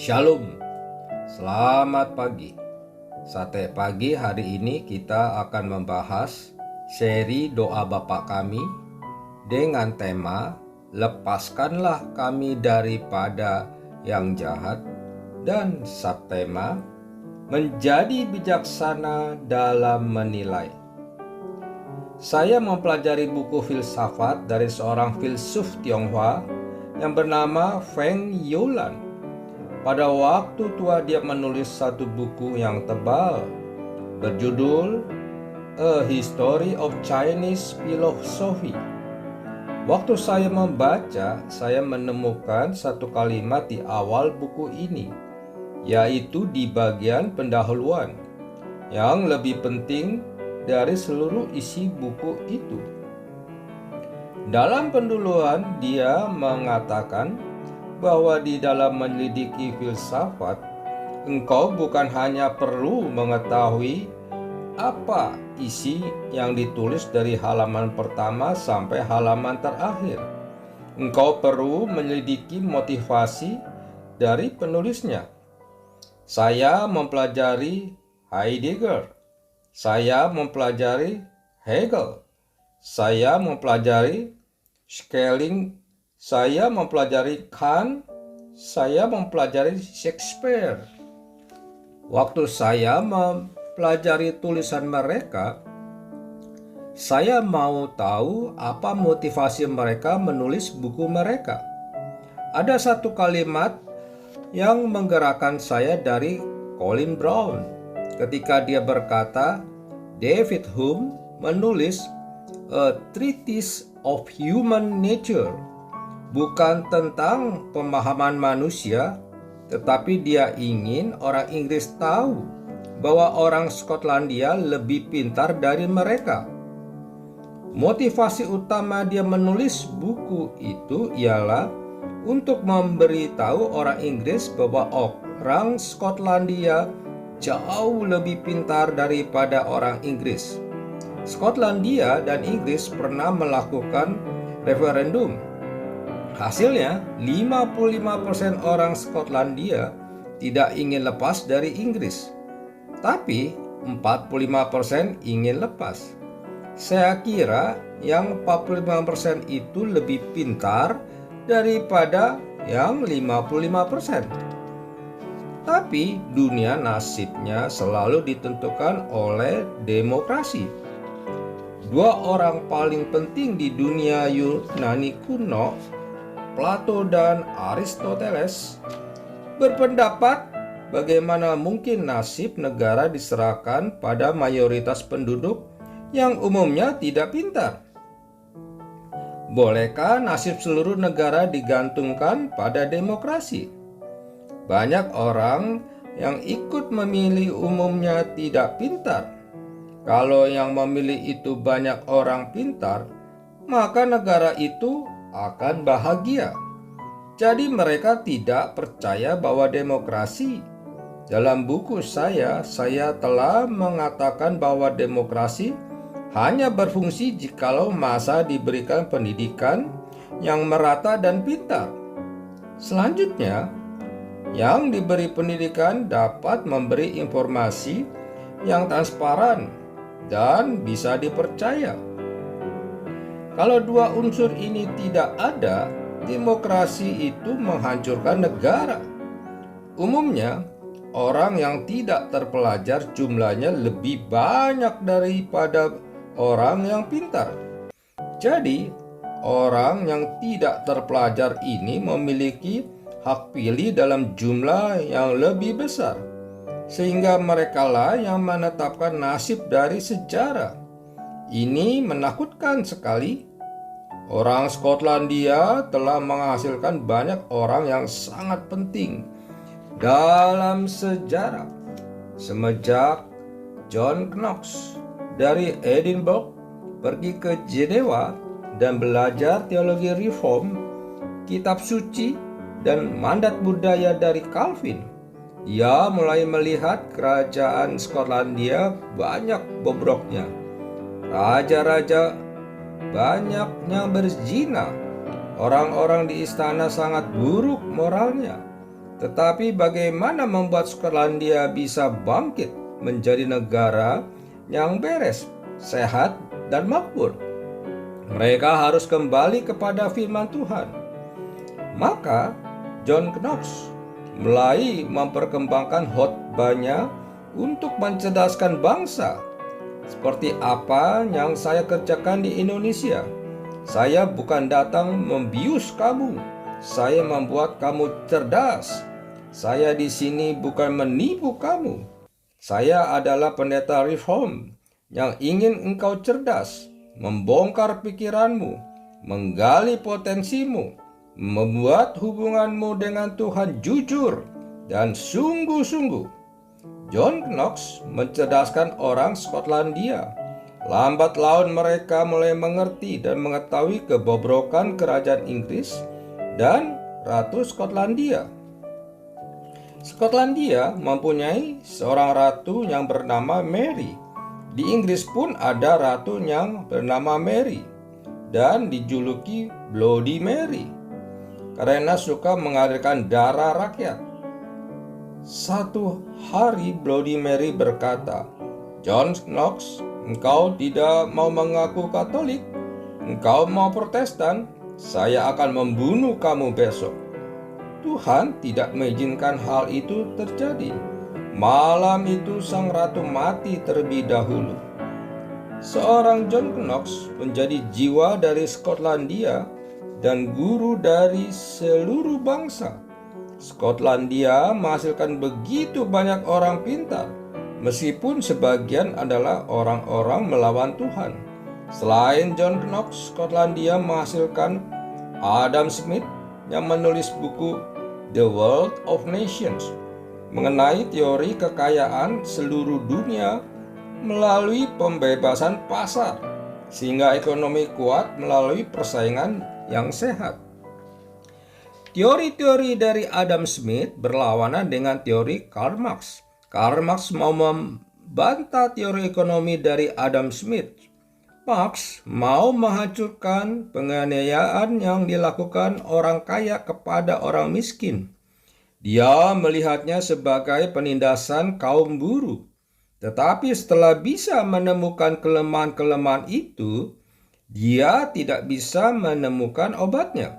Shalom, selamat pagi. Sate pagi hari ini kita akan membahas seri doa Bapa kami dengan tema lepaskanlah kami daripada yang jahat dan subtema menjadi bijaksana dalam menilai. Saya mempelajari buku filsafat dari seorang filsuf Tionghoa yang bernama Feng Youlan. Pada waktu tua dia menulis satu buku yang tebal berjudul A History of Chinese Philosophy. Waktu saya membaca, saya menemukan satu kalimat di awal buku ini, yaitu di bagian pendahuluan, yang lebih penting dari seluruh isi buku itu. Dalam pendahuluan dia mengatakan bahwa di dalam menyelidiki filsafat, engkau bukan hanya perlu mengetahui apa isi yang ditulis dari halaman pertama sampai halaman terakhir. Engkau perlu menyelidiki motivasi dari penulisnya. Saya mempelajari Heidegger, saya mempelajari Hegel, saya mempelajari Schelling, saya mempelajari Kant, saya mempelajari Shakespeare. Waktu saya mempelajari tulisan mereka, saya mau tahu apa motivasi mereka menulis buku mereka. Ada satu kalimat yang menggerakkan saya dari Colin Brown ketika dia berkata, David Hume menulis A Treatise of Human Nature bukan tentang pemahaman manusia, tetapi dia ingin orang Inggris tahu bahwa orang Skotlandia lebih pintar dari mereka. Motivasi utama dia menulis buku itu ialah untuk memberitahu orang Inggris bahwa orang Skotlandia jauh lebih pintar daripada orang Inggris. Skotlandia dan Inggris pernah melakukan referendum. Hasilnya, 55% orang Skotlandia tidak ingin lepas dari Inggris, tapi 45% ingin lepas. Saya kira yang 45% itu lebih pintar daripada yang 55%. Tapi dunia nasibnya selalu ditentukan oleh demokrasi. Dua orang paling penting di dunia Yunani kuno, Plato dan Aristoteles, berpendapat bagaimana mungkin nasib negara diserahkan pada mayoritas penduduk yang umumnya tidak pintar. Bolehkah nasib seluruh negara digantungkan pada demokrasi? Banyak orang yang ikut memilih umumnya tidak pintar. Kalau yang memilih itu banyak orang pintar, maka negara itu akan bahagia. Jadi mereka tidak percaya bahwa demokrasi. Dalam buku saya telah mengatakan bahwa demokrasi hanya berfungsi jikalau massa diberikan pendidikan yang merata dan pintar. Selanjutnya, yang diberi pendidikan dapat memberi informasi yang transparan dan bisa dipercaya. Kalau dua unsur ini tidak ada, demokrasi itu menghancurkan negara. Umumnya, orang yang tidak terpelajar jumlahnya lebih banyak daripada orang yang pintar. Jadi, orang yang tidak terpelajar ini memiliki hak pilih dalam jumlah yang lebih besar, sehingga merekalah yang menetapkan nasib dari sejarah. Ini menakutkan sekali. Orang Skotlandia telah menghasilkan banyak orang yang sangat penting dalam sejarah. Semenjak John Knox dari Edinburgh pergi ke Jenewa dan belajar teologi reform, kitab suci, dan mandat budaya dari Calvin, dia mulai melihat kerajaan Skotlandia banyak bobroknya. Raja-raja banyaknya berzina. Orang-orang di istana sangat buruk moralnya. Tetapi bagaimana membuat Skotlandia bisa bangkit menjadi negara yang beres, sehat, dan makmur? Mereka harus kembali kepada firman Tuhan. Maka John Knox mulai memperkembangkan khotbahnya untuk mencerdaskan bangsa. Seperti apa yang saya kerjakan di Indonesia. Saya bukan datang membius kamu, saya membuat kamu cerdas. Saya di sini bukan menipu kamu. Saya adalah pendeta reform yang ingin engkau cerdas, membongkar pikiranmu, menggali potensimu, membuat hubunganmu dengan Tuhan jujur dan sungguh-sungguh. John Knox mencerdaskan orang Skotlandia. Lambat laun mereka mulai mengerti dan mengetahui kebobrokan kerajaan Inggris dan Ratu Skotlandia. Skotlandia mempunyai seorang ratu yang bernama Mary. Di Inggris pun ada ratu yang bernama Mary dan dijuluki Bloody Mary karena suka mengalirkan darah rakyat. Satu hari Bloody Mary berkata, "John Knox, engkau tidak mau mengaku Katolik, engkau mau Protestan, saya akan membunuh kamu besok." Tuhan tidak mengizinkan hal itu terjadi. Malam itu sang ratu mati terlebih dahulu. Seorang John Knox menjadi jiwa dari Skotlandia dan guru dari seluruh bangsa. Skotlandia menghasilkan begitu banyak orang pintar, meskipun sebagian adalah orang-orang melawan Tuhan. Selain John Knox, Skotlandia menghasilkan Adam Smith yang menulis buku The Wealth of Nations mengenai teori kekayaan seluruh dunia melalui pembebasan pasar, sehingga ekonomi kuat melalui persaingan yang sehat. Teori-teori dari Adam Smith berlawanan dengan teori Karl Marx. Karl Marx mau membantah teori ekonomi dari Adam Smith. Marx mau menghancurkan penganiayaan yang dilakukan orang kaya kepada orang miskin. Dia melihatnya sebagai penindasan kaum buruh. Tetapi setelah bisa menemukan kelemahan-kelemahan itu, dia tidak bisa menemukan obatnya.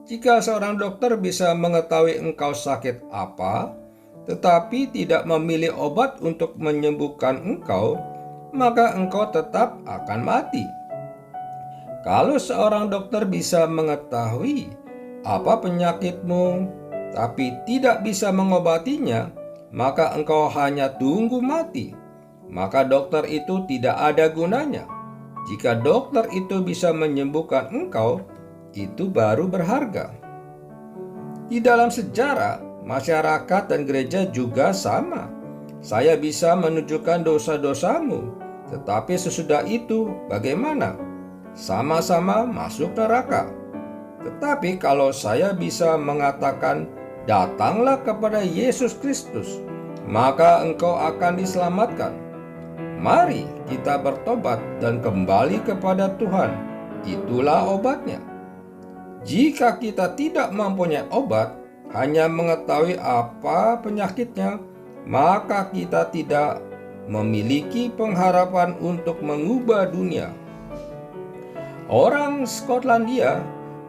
Jika seorang dokter bisa mengetahui engkau sakit apa, tetapi tidak memilih obat untuk menyembuhkan engkau, maka engkau tetap akan mati. Kalau seorang dokter bisa mengetahui apa penyakitmu, tapi tidak bisa mengobatinya, maka engkau hanya tunggu mati. Maka dokter itu tidak ada gunanya. Jika dokter itu bisa menyembuhkan engkau, itu baru berharga. Di dalam sejarah, masyarakat dan gereja juga sama. Saya bisa menunjukkan dosa-dosamu, tetapi sesudah itu bagaimana? Sama-sama masuk neraka. Tetapi kalau saya bisa mengatakan, datanglah kepada Yesus Kristus, maka engkau akan diselamatkan. Mari kita bertobat dan kembali kepada Tuhan. Itulah obatnya. Jika kita tidak mempunyai obat, hanya mengetahui apa penyakitnya, maka kita tidak memiliki pengharapan untuk mengubah dunia. Orang Skotlandia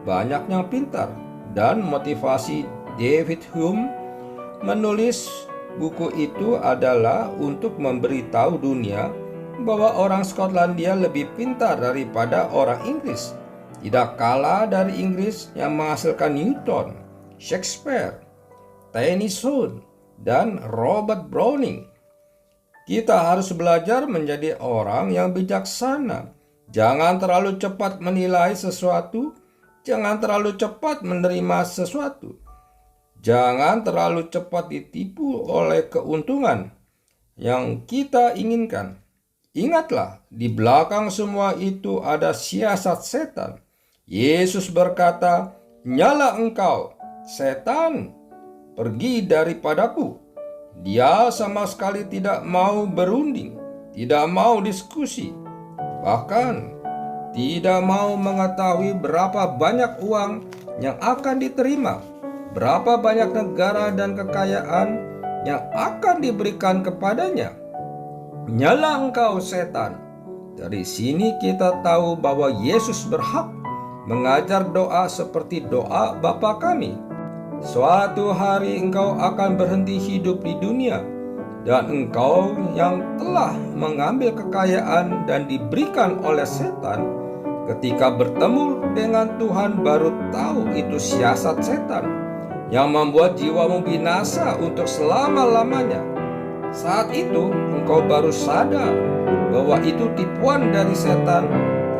banyak yang pintar, dan motivasi David Hume menulis buku itu adalah untuk memberitahu dunia bahwa orang Skotlandia lebih pintar daripada orang Inggris, tidak kalah dari Inggris yang menghasilkan Newton, Shakespeare, Tennyson, dan Robert Browning. Kita harus belajar menjadi orang yang bijaksana. Jangan terlalu cepat menilai sesuatu, jangan terlalu cepat menerima sesuatu. Jangan terlalu cepat ditipu oleh keuntungan yang kita inginkan. Ingatlah, di belakang semua itu ada siasat setan. Yesus berkata, "Nyala engkau, setan, pergi daripadaku." Dia sama sekali tidak mau berunding, tidak mau diskusi, bahkan tidak mau mengetahui berapa banyak uang yang akan diterima. berapa banyak negara dan kekayaan yang akan diberikan kepadanya. Nyala engkau setan. Dari sini kita tahu bahwa Yesus berhak mengajar doa seperti doa Bapa kami. Suatu hari engkau akan berhenti hidup di dunia, dan engkau yang telah mengambil kekayaan dan diberikan oleh setan, ketika bertemu dengan Tuhan baru tahu itu siasat setan yang membuat jiwamu binasa untuk selama-lamanya. Saat itu engkau baru sadar bahwa itu tipuan dari setan,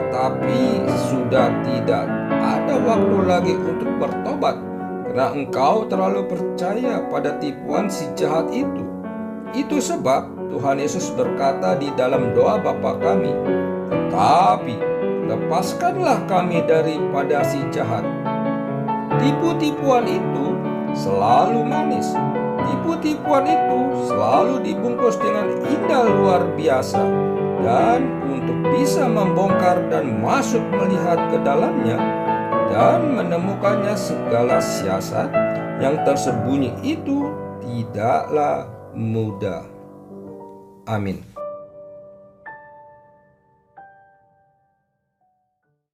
tetapi sudah tidak ada waktu lagi untuk bertobat karena engkau terlalu percaya pada tipuan si jahat itu. Itu sebab Tuhan Yesus berkata di dalam doa Bapa kami, "Tetapi lepaskanlah kami daripada si jahat." Tipu-tipuan itu selalu manis. Tipu-tipuan itu selalu dibungkus dengan indah luar biasa. Dan untuk bisa membongkar dan masuk melihat ke dalamnya dan menemukannya segala siasat yang tersembunyi itu tidaklah mudah. Amin.